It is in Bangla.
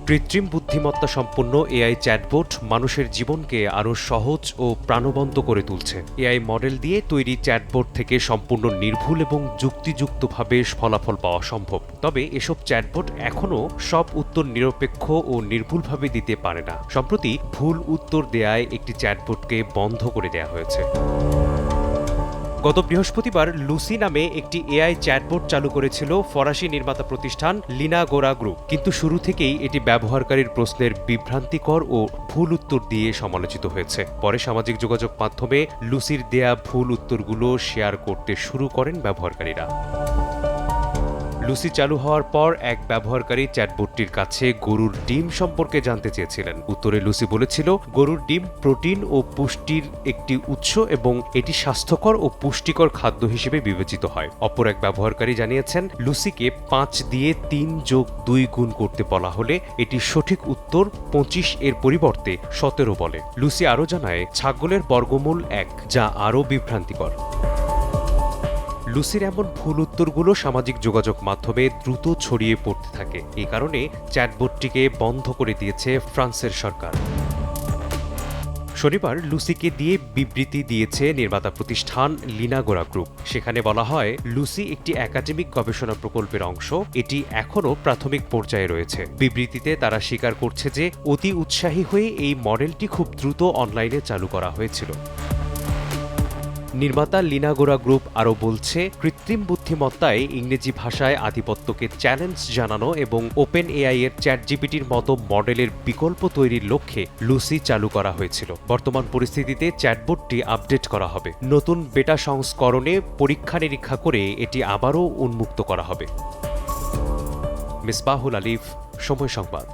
কৃত্রিম বুদ্ধিমত্তা সম্পন্ন এআই চ্যাটবোট মানুষের জীবনকে আরও সহজ ও প্রাণবন্ত করে তুলছে। এআই মডেল দিয়ে তৈরি চ্যাটবোট থেকে সম্পূর্ণ নির্ভুল এবং যুক্তিযুক্তভাবে ফলাফল পাওয়া সম্ভব। তবে এসব চ্যাটবোট এখনও সব উত্তর নিরপেক্ষ ও নির্ভুলভাবে দিতে পারে না। সম্প্রতি ভুল উত্তর দেয়ায় একটি চ্যাটবোটকে বন্ধ করে দেয়া হয়েছে। গত বৃহস্পতিবার লুসি নামে একটি এআই চ্যাটবোট চালু করেছিল ফরাসি নির্মাতা প্রতিষ্ঠান লিনাগোরা গ্রুপ, কিন্তু শুরু থেকেই এটি ব্যবহারকারীর প্রশ্নের বিভ্রান্তিকর ও ভুল উত্তর দিয়ে সমালোচিত হয়েছে। পরে সামাজিক যোগাযোগ মাধ্যমে লুসির দেয়া ভুল উত্তরগুলো শেয়ার করতে শুরু করেন ব্যবহারকারীরা। লুসি চালু হওয়ার পর এক ব্যবহারকারী চ্যাটবোটটির কাছে গরুর ডিম সম্পর্কে জানতে চেয়েছিলেন। উত্তরে লুসি বলেছিল, গরুর ডিম প্রোটিন ও পুষ্টির একটি উৎস এবং এটি স্বাস্থ্যকর ও পুষ্টিকর খাদ্য হিসেবে বিবেচিত হয়। অপর এক ব্যবহারকারী জানিয়েছেন, লুসিকে 5 দিয়ে 3 যোগ 2 গুণ করতে বলা হলে এটি সঠিক উত্তর 25 এর পরিবর্তে 17 বলে। লুসি আরও জানায়, ছাগলের বর্গমূল 1, যা আরও বিভ্রান্তিকর। লুসির এমন ভুল উত্তরগুলো সামাজিক যোগাযোগ মাধ্যমে দ্রুত ছড়িয়ে পড়তে থাকে। এই কারণে চ্যাটবোটটিকে বন্ধ করে দিয়েছে ফ্রান্সের সরকার। শনিবার লুসিকে দিয়ে বিবৃতি দিয়েছে নির্মাতা প্রতিষ্ঠান লিনাগোরা গ্রুপ। সেখানে বলা হয়, লুসি একটি একাডেমিক গবেষণা প্রকল্পের অংশ, এটি এখনও প্রাথমিক পর্যায়ে রয়েছে। বিবৃতিতে তারা স্বীকার করছে যে অতি উৎসাহী হয়ে এই মডেলটি খুব দ্রুত অনলাইনে চালু করা হয়েছিল। নির্মাতা লিনাগোরা গ্রুপ আরও বলছে, কৃত্রিম বুদ্ধিমত্তায় ইংরেজি ভাষায় আধিপত্যকে চ্যালেঞ্জ জানানো এবং ওপেন এআই এর চ্যাটজিপিটির মতো মডেলের বিকল্প তৈরির লক্ষ্যে লুসি চালু করা হয়েছিল। বর্তমান পরিস্থিতিতে চ্যাটবোটটি আপডেট করা হবে। নতুন বেটা সংস্করণে পরীক্ষা নিরীক্ষা করে এটি আবারও উন্মুক্ত করা হবে। মিসবাহুল আলিফ, সময় সংবাদ।